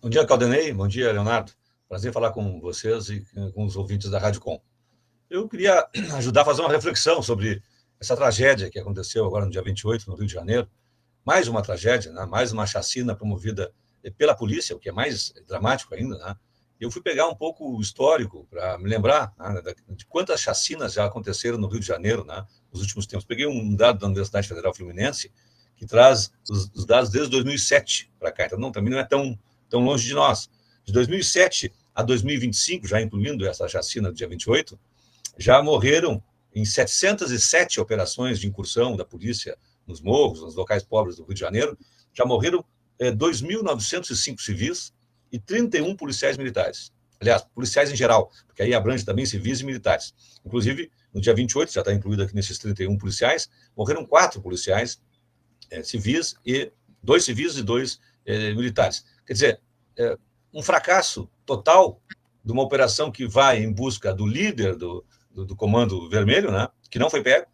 Bom dia, Caldenei. Bom dia, Leonardo. Prazer falar com vocês e com os ouvintes da Rádio Com. Eu queria ajudar a fazer uma reflexão sobre essa tragédia que aconteceu agora no dia 28, no Rio de Janeiro. Mais uma tragédia, né? Mais uma chacina promovida pela polícia, o que é mais dramático ainda. Né? Eu fui pegar um pouco o histórico para me lembrar, né, de quantas chacinas já aconteceram no Rio de Janeiro, né, nos últimos tempos. Peguei um dado da Universidade Federal Fluminense que traz os dados desde 2007 para cá, então também não é tão longe de nós. De 2007 a 2025, já incluindo essa chacina do dia 28, já morreram em 707 operações de incursão da polícia nos morros, nos locais pobres do Rio de Janeiro, já morreram 2.905 civis e 31 policiais militares. Aliás, policiais em geral, porque aí abrange também civis e militares. Inclusive, no dia 28, já está incluído aqui nesses 31 policiais, morreram 4 policiais civis e 2 civis e 2 militares. Quer dizer, um fracasso total de uma operação que vai em busca do líder do Comando Vermelho, né, que não foi pego,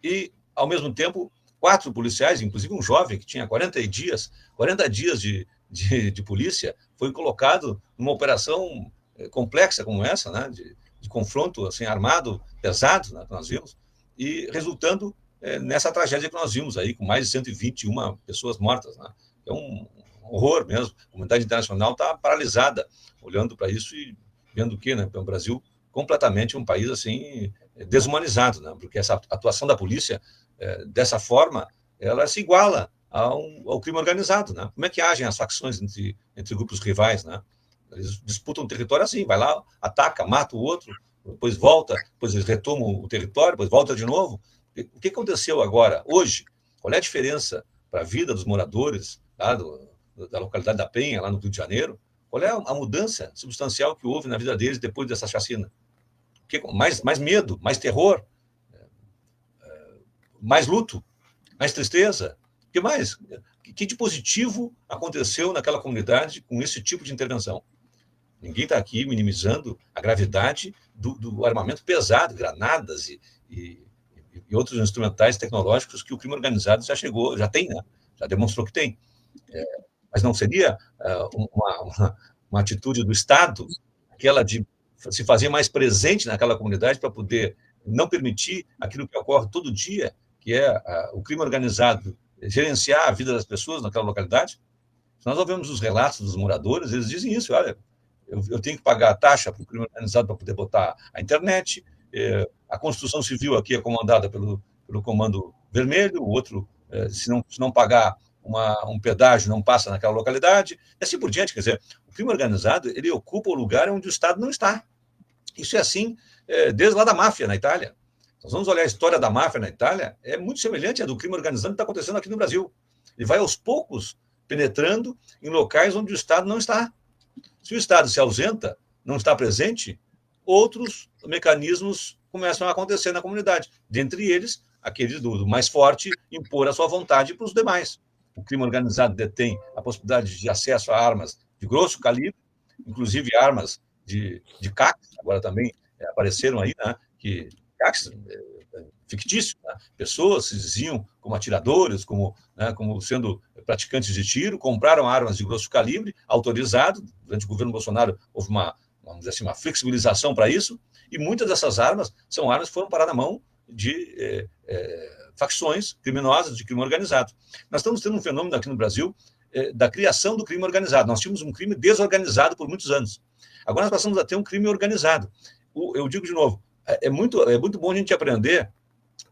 e, ao mesmo tempo, 4 policiais, inclusive um jovem que tinha 40 dias de polícia, foi colocado numa operação complexa como essa, né, de confronto assim, armado, pesado, né, que nós vimos, e resultando nessa tragédia que nós vimos aí, com mais de 121 pessoas mortas. Né. É um horror mesmo. A comunidade internacional está paralisada, olhando para isso e vendo que, né, o Brasil completamente um país assim desumanizado, né? Porque essa atuação da polícia dessa forma, ela se iguala ao crime organizado, né? Como é que agem as facções entre grupos rivais, né? Eles disputam o território assim, vai lá, ataca, mata o outro, depois volta, depois eles retomam o território, depois volta de novo. O que aconteceu agora, hoje? Qual é a diferença para a vida dos moradores tá, da localidade da Penha, lá no Rio de Janeiro? Qual é a mudança substancial que houve na vida deles depois dessa chacina? Mais medo, mais terror, mais luto, mais tristeza. O que mais? Que de positivo aconteceu naquela comunidade com esse tipo de intervenção? Ninguém está aqui minimizando a gravidade do armamento pesado, granadas e outros instrumentais tecnológicos que o crime organizado já tem, né? Já demonstrou que tem. Mas não seria uma atitude do Estado, aquela de se fazer mais presente naquela comunidade para poder não permitir aquilo que ocorre todo dia, que é o crime organizado, gerenciar a vida das pessoas naquela localidade? Se nós ouvimos os relatos dos moradores, eles dizem isso, olha, eu tenho que pagar a taxa para o crime organizado para poder botar a internet, a construção civil aqui é comandada pelo Comando Vermelho, o outro, se não pagar um pedágio, não passa naquela localidade, e assim por diante. Quer dizer, o crime organizado ele ocupa o lugar onde o Estado não está. Isso é assim desde lá da máfia na Itália. Nós vamos olhar a história da máfia na Itália, é muito semelhante à do crime organizado que está acontecendo aqui no Brasil. Ele vai aos poucos penetrando em locais onde o Estado não está. Se o Estado se ausenta, não está presente, outros mecanismos começam a acontecer na comunidade. Dentre eles, aquele do mais forte impor a sua vontade para os demais. O crime organizado detém a possibilidade de acesso a armas de grosso calibre, inclusive armas de CACs, agora também apareceram aí, né, que CACs fictícios, né? Pessoas se diziam como atiradores, como sendo praticantes de tiro, compraram armas de grosso calibre, autorizado, durante o governo Bolsonaro houve vamos dizer assim, uma flexibilização para isso, e muitas dessas armas são armas que foram parar na mão de facções criminosas, de crime organizado. Nós estamos tendo um fenômeno aqui no Brasil da criação do crime organizado. Nós tínhamos um crime desorganizado por muitos anos. Agora nós passamos a ter um crime organizado. Eu digo de novo, é muito bom a gente aprender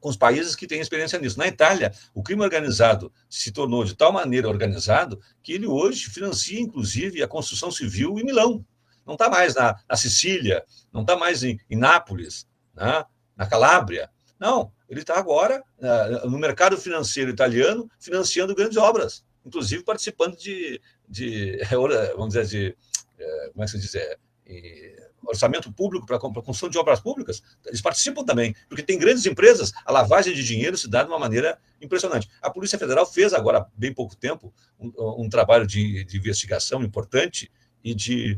com os países que têm experiência nisso. Na Itália, o crime organizado se tornou de tal maneira organizado que ele hoje financia, inclusive, a construção civil em Milão. Não está mais na Sicília, não está mais em Nápoles, né? Na Calábria. Não, ele está agora no mercado financeiro italiano financiando grandes obras, inclusive participando vamos dizer, como é que se diz? Orçamento público para a construção de obras públicas, eles participam também, porque tem grandes empresas, a lavagem de dinheiro se dá de uma maneira impressionante. A Polícia Federal fez agora, há bem pouco tempo, um trabalho de investigação importante e de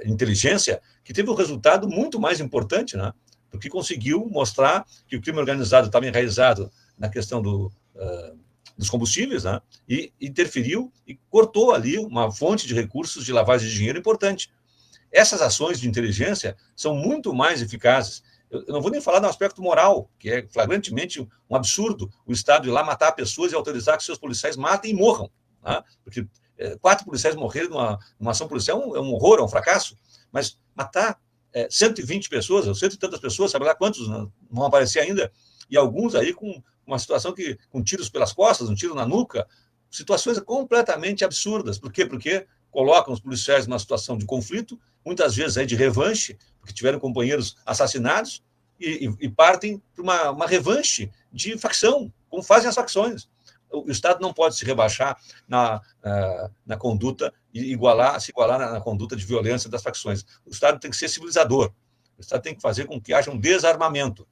inteligência, que teve um resultado muito mais importante, né? Porque conseguiu mostrar que o crime organizado estava enraizado na questão dos combustíveis, né? E interferiu e cortou ali uma fonte de recursos de lavagem de dinheiro importante. Essas ações de inteligência são muito mais eficazes. Eu não vou nem falar do aspecto moral, que é flagrantemente um absurdo o Estado ir lá matar pessoas e autorizar que seus policiais matem e morram. Tá? Porque 4 policiais morreram numa ação policial é um horror, é um fracasso. Mas matar 120 pessoas, ou cento e tantas pessoas, sabe lá quantos não vão aparecer ainda, e alguns aí com uma situação com tiros pelas costas, um tiro na nuca, situações completamente absurdas. Por quê? Porque colocam os policiais numa situação de conflito, muitas vezes aí de revanche, porque tiveram companheiros assassinados, e partem para uma revanche de facção, como fazem as facções. O Estado não pode se rebaixar na conduta e se igualar na conduta de violência das facções. O Estado tem que ser civilizador. O Estado tem que fazer com que haja um desarmamento.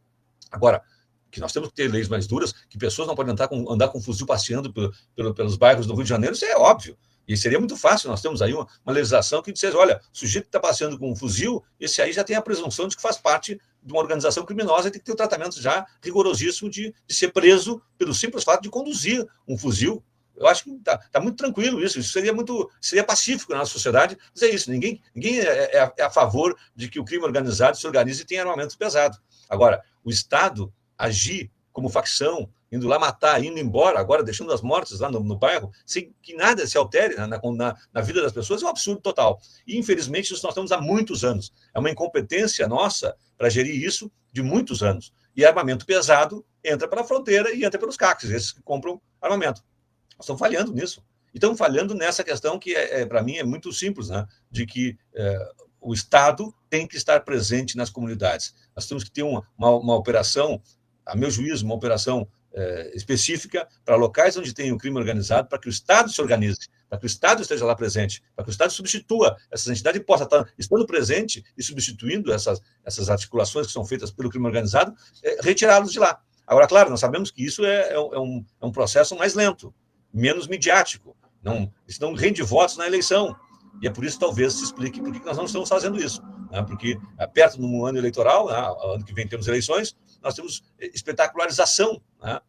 Agora, que nós temos que ter leis mais duras, que pessoas não podem andar com um fuzil passeando pelos bairros do Rio de Janeiro, isso é óbvio. E seria muito fácil, nós temos aí uma legislação que diz, olha, o sujeito que está passeando com um fuzil, esse aí já tem a presunção de que faz parte de uma organização criminosa e tem que ter o tratamento já rigorosíssimo de ser preso pelo simples fato de conduzir um fuzil. Eu acho que está muito tranquilo isso seria pacífico na nossa sociedade dizer isso. Ninguém é a favor de que o crime organizado se organize e tenha armamento pesado. Agora, o Estado agir como facção, indo lá matar, indo embora, agora deixando as mortes lá no bairro, sem que nada se altere na vida das pessoas, é um absurdo total. E, infelizmente, isso nós temos há muitos anos. É uma incompetência nossa para gerir isso de muitos anos. E armamento pesado entra pela fronteira e entra pelos CACs, esses que compram armamento. Nós estamos falhando nisso. E estamos falhando nessa questão que, para mim, é muito simples, né? De que o Estado tem que estar presente nas comunidades. Nós temos que ter uma operação, a meu juízo, uma operação específica para locais onde tem o crime organizado, para que o Estado se organize, para que o Estado esteja lá presente, para que o Estado substitua essas entidades e possa estar estando presente e substituindo essas articulações que são feitas pelo crime organizado, retirá-los de lá. Agora, claro, nós sabemos que isso é um processo mais lento, menos midiático, isso não rende votos na eleição. E é por isso, talvez, se explique por que nós não estamos fazendo isso. Né? Porque, perto de um ano eleitoral, né? Ano que vem temos eleições, nós temos espetacularização, né?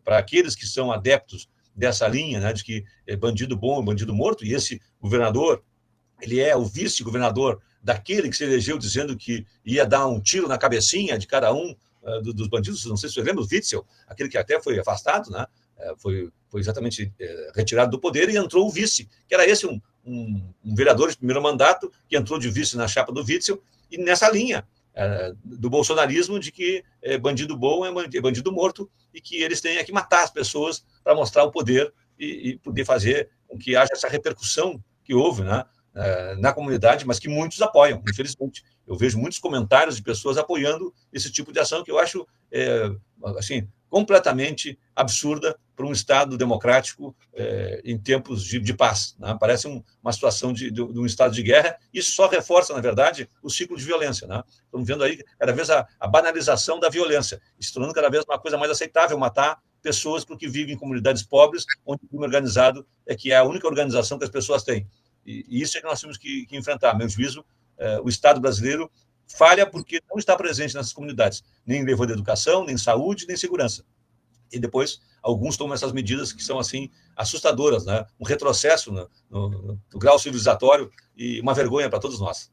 Para aqueles que são adeptos dessa linha, né? De que bandido bom é bandido morto, e esse governador, ele é o vice-governador daquele que se elegeu dizendo que ia dar um tiro na cabecinha de cada um dos bandidos, não sei se você lembra, o Witzel, aquele que até foi afastado, né? Foi exatamente retirado do poder, e entrou o vice, que era esse um vereador de primeiro mandato, que entrou de vice na chapa do Witzel, e nessa linha do bolsonarismo de que bandido bom é bandido morto, e que eles têm que matar as pessoas para mostrar o poder e poder fazer com que haja essa repercussão que houve, né, na comunidade, mas que muitos apoiam, infelizmente. Eu vejo muitos comentários de pessoas apoiando esse tipo de ação, que eu acho assim, completamente absurda para um Estado democrático em tempos de paz. Né? Parece uma situação de um estado de guerra. Isso só reforça, na verdade, o ciclo de violência. Né? Estamos vendo aí cada vez a banalização da violência, se tornando cada vez uma coisa mais aceitável matar pessoas porque vivem em comunidades pobres, onde o crime organizado é a única organização que as pessoas têm. E isso é que nós temos que enfrentar. A meu juízo, o Estado brasileiro falha porque não está presente nessas comunidades, nem levou de educação, nem saúde, nem segurança. E depois, alguns tomam essas medidas que são, assim, assustadoras, né? Um retrocesso no grau civilizatório e uma vergonha para todos nós.